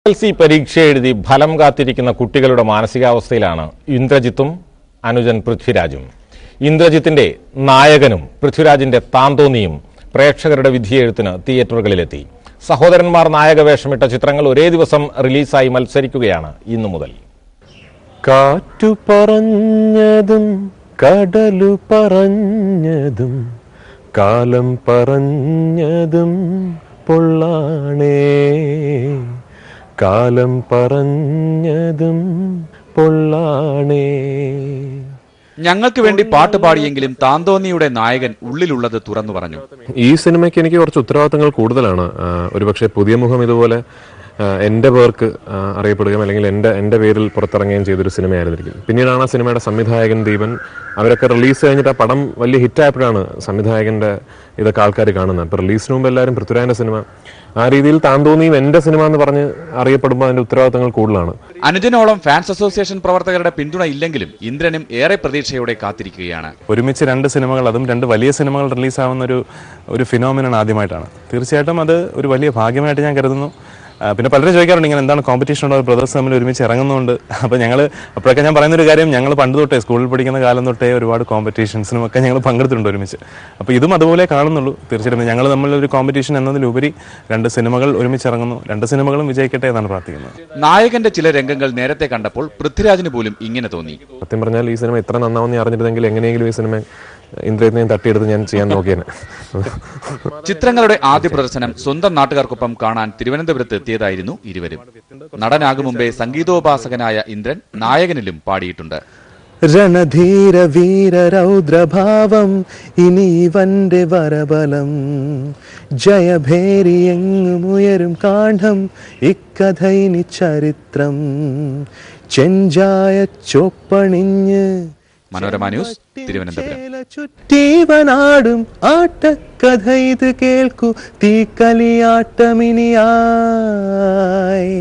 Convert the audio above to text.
SSLC പരീക്ഷ എഴുതി ഫലം കാത്തിരിക്കുന്ന കുട്ടികളുടെ മാനസികാവസ്ഥയിലാണ് ഇന്ദ്രജിത്തും അനുജൻ പൃഥ്വിരാജും. ഇന്ദ്രജിത്തിന്റെ നായകനും പൃഥ്വിരാജിന്റെ താന്തോന്നിയും പ്രേക്ഷകരുടെ വിധിയെഴുത്തിന് തിയേറ്ററുകളിലെത്തി. സഹോദരന്മാർ നായക വേഷമിട്ട ചിത്രങ്ങൾ ഒരേ ദിവസം റിലീസായി മത്സരിക്കുകയാണ് ഇന്നു മുതൽ. കാറ്റു പറഞ്ഞതും കടലു പറഞ്ഞതും കാലം പറഞ്ഞതും പൊള്ളാണേ, കാലം പറഞ്ഞതും പൊള്ളാണേ. ഞങ്ങൾക്ക് വേണ്ടി പാട്ട് പാടിയെങ്കിലും താന്തോന്നിയുടെ നായകൻ ഉള്ളിലുള്ളത് തുറന്നു പറഞ്ഞു. ഈ സിനിമയ്ക്ക് എനിക്ക് കുറച്ച് ഉത്തരവാദിത്തങ്ങൾ കൂടുതലാണ്. ഒരുപക്ഷെ പുതിയ മുഖം ഇതുപോലെ എൻ്റെ പേർക്ക് അറിയപ്പെടുകയും അല്ലെങ്കിൽ എൻ്റെ പേരിൽ പുറത്തിറങ്ങുകയും ചെയ്തൊരു സിനിമയായിരുന്നിരിക്കും. പിന്നീടാണ് ആ സിനിമയുടെ സംവിധായകൻ ദീപൻ അവരൊക്കെ റിലീസ് കഴിഞ്ഞിട്ട് ആ പടം വലിയ ഹിറ്റായപ്പോഴാണ് സംവിധായകൻ്റെ ഇതൊക്കെ ആൾക്കാർ കാണുന്നത്. അപ്പോൾ റിലീസിന് മുമ്പ് എല്ലാവരും പൃഥ്വിരാജിന്റെ സിനിമ ആ രീതിയിൽ താന്തോന്നിയും എൻ്റെ സിനിമ എന്ന് പറഞ്ഞ് അറിയപ്പെടുമ്പോൾ അതിന്റെ ഉത്തരവാദിത്തങ്ങൾ കൂടുതലാണ്. അനുജനോളം ഫാൻസ് അസോസിയേഷൻ പ്രവർത്തകരുടെ പിന്തുണ ഇല്ലെങ്കിലും ഇന്ദ്രനും ഏറെ പ്രതീക്ഷയോടെ കാത്തിരിക്കുകയാണ്. ഒരുമിച്ച് രണ്ട് സിനിമകൾ, അതും രണ്ട് വലിയ സിനിമകൾ റിലീസാവുന്ന ഒരു ഫിനോമിനൻ ആദ്യമായിട്ടാണ്. തീർച്ചയായിട്ടും അത് ഒരു വലിയ ഭാഗ്യമായിട്ട് ഞാൻ കരുതുന്നു. പിന്നെ പലരും ചോദിക്കാറുണ്ട് ഇങ്ങനെ എന്താണ് കോമ്പറ്റീഷൻ ഉണ്ടോ, ബ്രദേഴ്സ് തമ്മിൽ ഒരുമിച്ച് ഇറങ്ങുന്നുണ്ട്. അപ്പോൾ അപ്പോഴൊക്കെ ഞാൻ പറയുന്നൊരു കാര്യം, ഞങ്ങൾ പണ്ട് തൊട്ടേ സ്കൂളിൽ പഠിക്കുന്ന കാലം തൊട്ടേ ഒരുപാട് കോമ്പറ്റീഷൻസിനും ഒക്കെ ഞങ്ങൾ പങ്കെടുത്തിട്ടുണ്ട് ഒരുമിച്ച്. അപ്പോൾ ഇതും അതുപോലെ കാണുന്നുള്ളൂ. തീർച്ചയായിട്ടും ഞങ്ങൾ തമ്മിലൊരു കോമ്പറ്റീഷൻ എന്നതിലുപരി രണ്ട് സിനിമകൾ ഒരുമിച്ച് ഇറങ്ങുന്നു, രണ്ട് സിനിമകളും വിജയിക്കട്ടെ എന്നാണ് പ്രാർത്ഥിക്കുന്നത്. നായകന്റെ ചില രംഗങ്ങൾ നേരത്തെ കണ്ടപ്പോൾ പൃഥ്വിരാജിന് പോലും ഇങ്ങനെ തോന്നി. സത്യം പറഞ്ഞാൽ ഈ സിനിമ ഇത്ര നന്നാവുന്ന അറിഞ്ഞിരുന്നെങ്കിൽ എങ്ങനെയെങ്കിലും ഈ സിനിമ ഇന്ദ്രജിത്തിനെയും തട്ടിയെടുത്ത് ഞാൻ ചെയ്യാൻ നോക്കിയേനെ. ചിത്രങ്ങളുടെ ആദ്യ പ്രദർശനം സ്വന്തം നാട്ടുകാർക്കൊപ്പം കാണാൻ തിരുവനന്തപുരത്ത് എത്തിയതായിരുന്നു ഇരുവരും. നടനാകും മുമ്പേ സംഗീതോപാസകനായ ഇന്ദ്രൻ നായകനിലും പാടിയിട്ടുണ്ട്. രണധീര വീര രൗദ്രഭാവം ഇനി വന്റെ വരബലം, ജയഭേരി എങ്ങുമുയരും കാണ്ഡം ഇക്കഥൈനി ചരിത്രം, ചെഞ്ചായ ചൊപ്പണിഞ്ഞ് മനോരമ ന്യൂസ്, തിരുവനന്തപുരം. ചുറ്റീവനാടും ആട്ടക്കഥ ഇത് കേൾക്കൂ, തീക്കലിയാട്ടമിനിയായി.